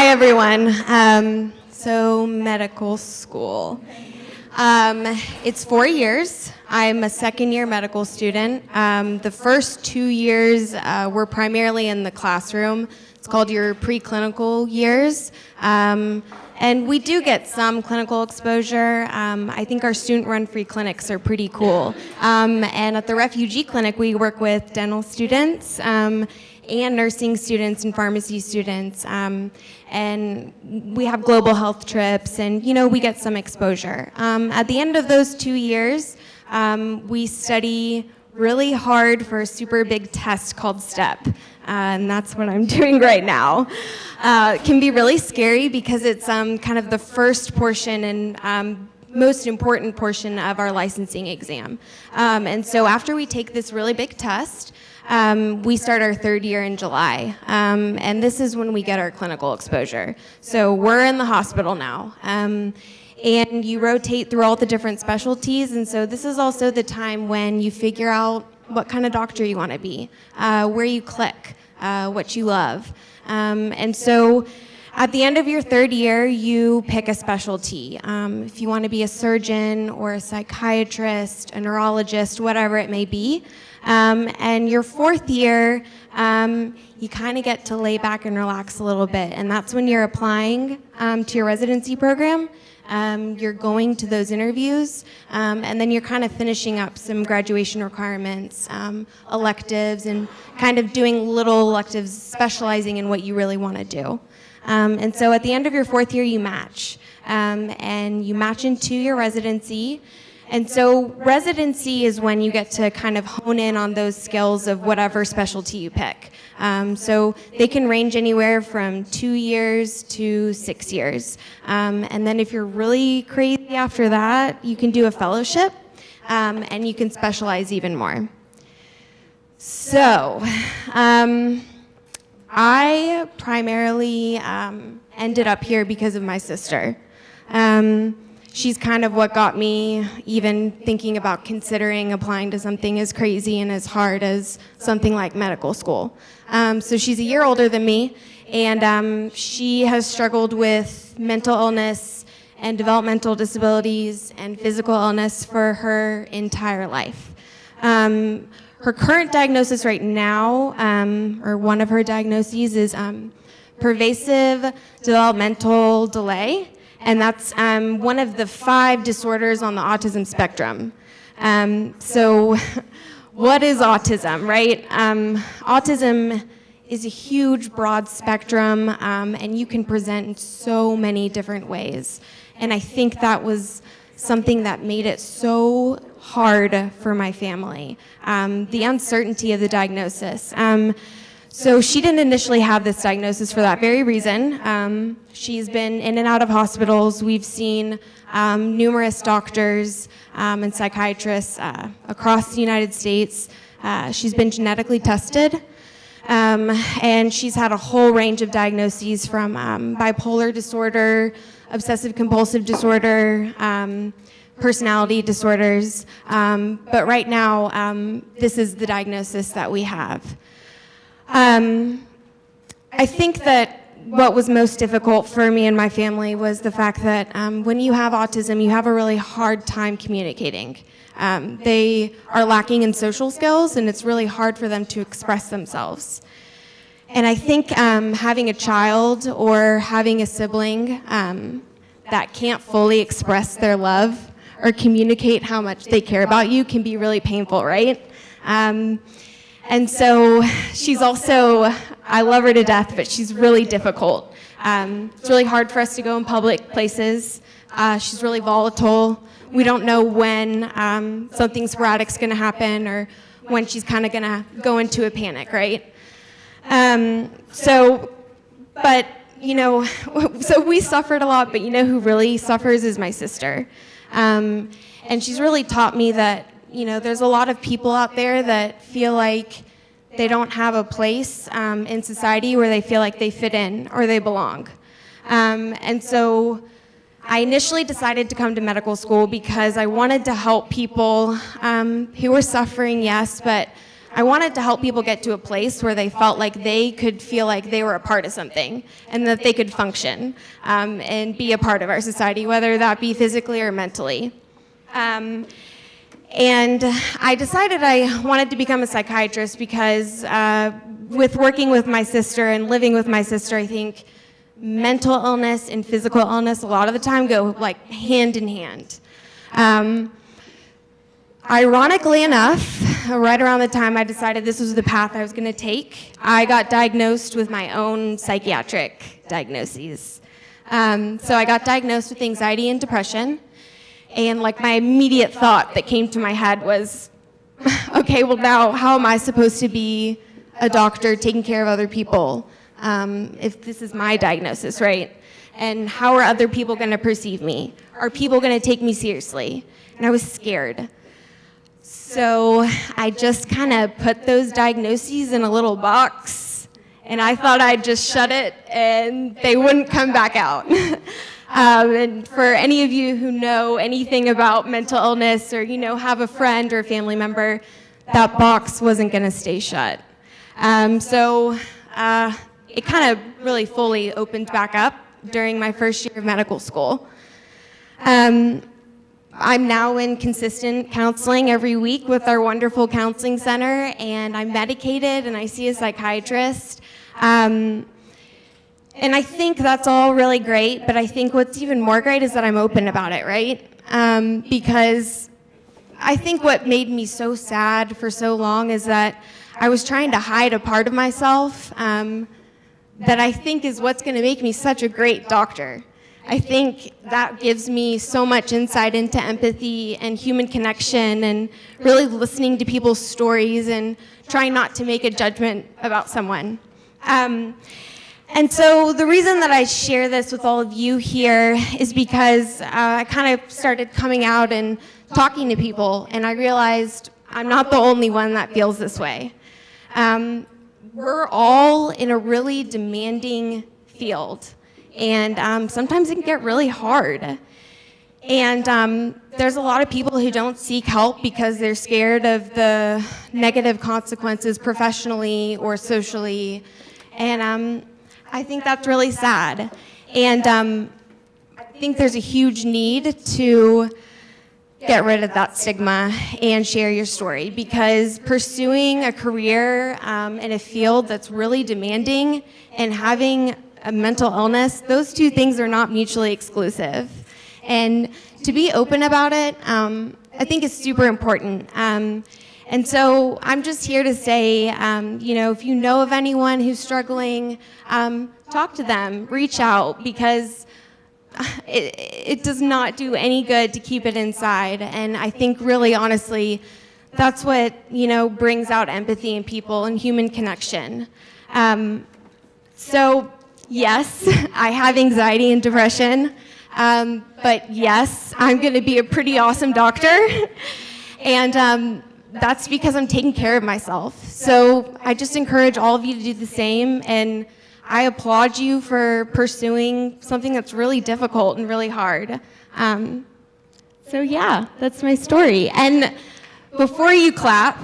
Hi, everyone. So medical school. It's 4 years. I'm a second-year medical student. The first 2 years were primarily in the classroom. It's called your preclinical years. And we do get some clinical exposure. I think our student-run free clinics are pretty cool. And at the refugee clinic, we work with dental students and nursing students and pharmacy students. And we have global health trips, and we get some exposure. At the end of those 2 years, we study really hard for a super big test called STEP, and that's what I'm doing right now. It can be really scary because it's kind of the first portion and most important portion of our licensing exam. And so after we take this really big test, we start our third year in July, and this is when we get our clinical exposure. So we're in the hospital now, and you rotate through all the different specialties, and so this is also the time when you figure out what kind of doctor you want to be, where you click, what you love. And so at the end of your third year, you pick a specialty. If you want to be a surgeon or a psychiatrist, a neurologist, whatever it may be. And your fourth year, you kind of get to lay back and relax a little bit. And that's when you're applying to your residency program. You're going to those interviews, and then you're kind of finishing up some graduation requirements, electives, and kind of doing little electives, specializing in what you really want to do. And so at the end of your fourth year, you match, and you match into your residency. And so residency is when you get to kind of hone in on those skills of whatever specialty you pick. So they can range anywhere from 2 years to 6 years. And then if you're really crazy after that, you can do a fellowship, and you can specialize even more. So I primarily ended up here because of my sister. She's kind of what got me even thinking about considering applying to something as crazy and as hard as something like medical school. So she's a year older than me, and she has struggled with mental illness and developmental disabilities and physical illness for her entire life. Her current diagnosis right now, or one of her diagnoses, is pervasive developmental delay. And that's one of the 5 disorders on the autism spectrum. So what is autism, right? Autism is a huge, broad spectrum, and you can present in so many different ways. And I think that was something that made it so hard for my family, the uncertainty of the diagnosis. So she didn't initially have this diagnosis for that very reason. She's been in and out of hospitals. We've seen numerous doctors and psychiatrists across the United States. She's been genetically tested, and she's had a whole range of diagnoses from bipolar disorder, obsessive compulsive disorder, personality disorders. But right now, this is the diagnosis that we have. I think that what was most difficult for me and my family was the fact that when you have autism, you have a really hard time communicating. They are lacking in social skills, and it's really hard for them to express themselves. And I think having a child or having a sibling that can't fully express their love or communicate how much they care about you can be really painful, right? And so she's also, I love her to death, but she's really difficult. It's really hard for us to go in public places. She's really volatile. We don't know when something sporadic's going to happen or when she's kind of going to go into a panic, right? So we suffered a lot, but who really suffers is my sister. And she's really taught me that there's a lot of people out there that feel like they don't have a place in society where they feel like they fit in or they belong. And so I initially decided to come to medical school because I wanted to help people who were suffering, yes, but I wanted to help people get to a place where they felt like they could feel like they were a part of something and that they could function and be a part of our society, whether that be physically or mentally. And I decided I wanted to become a psychiatrist because with working with my sister and living with my sister, I think mental illness and physical illness a lot of the time go like hand in hand. Ironically enough, right around the time I decided this was the path I was going to take, I got diagnosed with my own psychiatric diagnoses. So I got diagnosed with anxiety and depression, and like my immediate thought that came to my head was, okay, well now how am I supposed to be a doctor taking care of other people if this is my diagnosis, right? And how are other people going to perceive me? Are people going to take me seriously? And I was scared. So I just kind of put those diagnoses in a little box, and I thought I'd just shut it and they wouldn't come back out. And for any of you who know anything about mental illness or, have a friend or a family member, that box wasn't going to stay shut. So it kind of really fully opened back up during my first year of medical school. I'm now in consistent counseling every week with our wonderful counseling center, and I'm medicated and I see a psychiatrist. And I think that's all really great, but I think what's even more great is that I'm open about it, right? Because I think what made me so sad for so long is that I was trying to hide a part of myself that I think is what's going to make me such a great doctor. I think that gives me so much insight into empathy and human connection and really listening to people's stories and trying not to make a judgment about someone. And so the reason that I share this with all of you here is because I kind of started coming out and talking to people, and I realized I'm not the only one that feels this way. We're all in a really demanding field. And sometimes it can get really hard. And there's a lot of people who don't seek help because they're scared of the negative consequences professionally or socially. And I think that's really sad. And I think there's a huge need to get rid of that stigma and share your story, because pursuing a career in a field that's really demanding and having a mental illness, those two things are not mutually exclusive. And to be open about it, I think is super important. And so I'm just here to say, if you know of anyone who's struggling, talk to them, reach out, because it does not do any good to keep it inside. And I think really honestly, that's what, brings out empathy in people and human connection. So yes, I have anxiety and depression, but yes, I'm going to be a pretty awesome doctor, and that's because I'm taking care of myself. So I just encourage all of you to do the same, and I applaud you for pursuing something that's really difficult and really hard. So yeah, that's my story. And before you clap,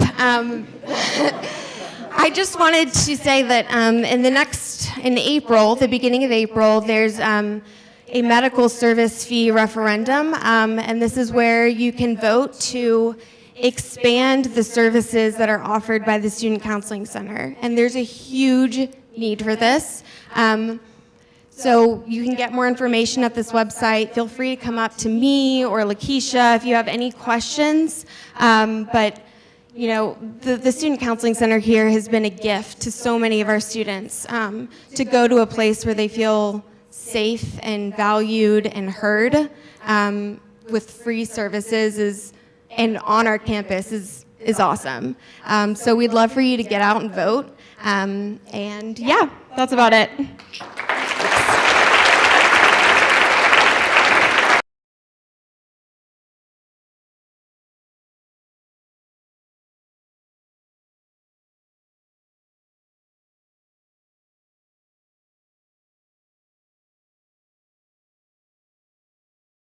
I just wanted to say that in April, the beginning of April, there's a medical service fee referendum, and this is where you can vote to expand the services that are offered by the Student Counseling Center. And there's a huge need for this. So you can get more information at this website. Feel free to come up to me or Lakeisha if you have any questions. But the Student Counseling Center here has been a gift to so many of our students. To go to a place where they feel safe and valued and heard with free services and on our campus is awesome. So we'd love for you to get out and vote. And yeah, that's about it.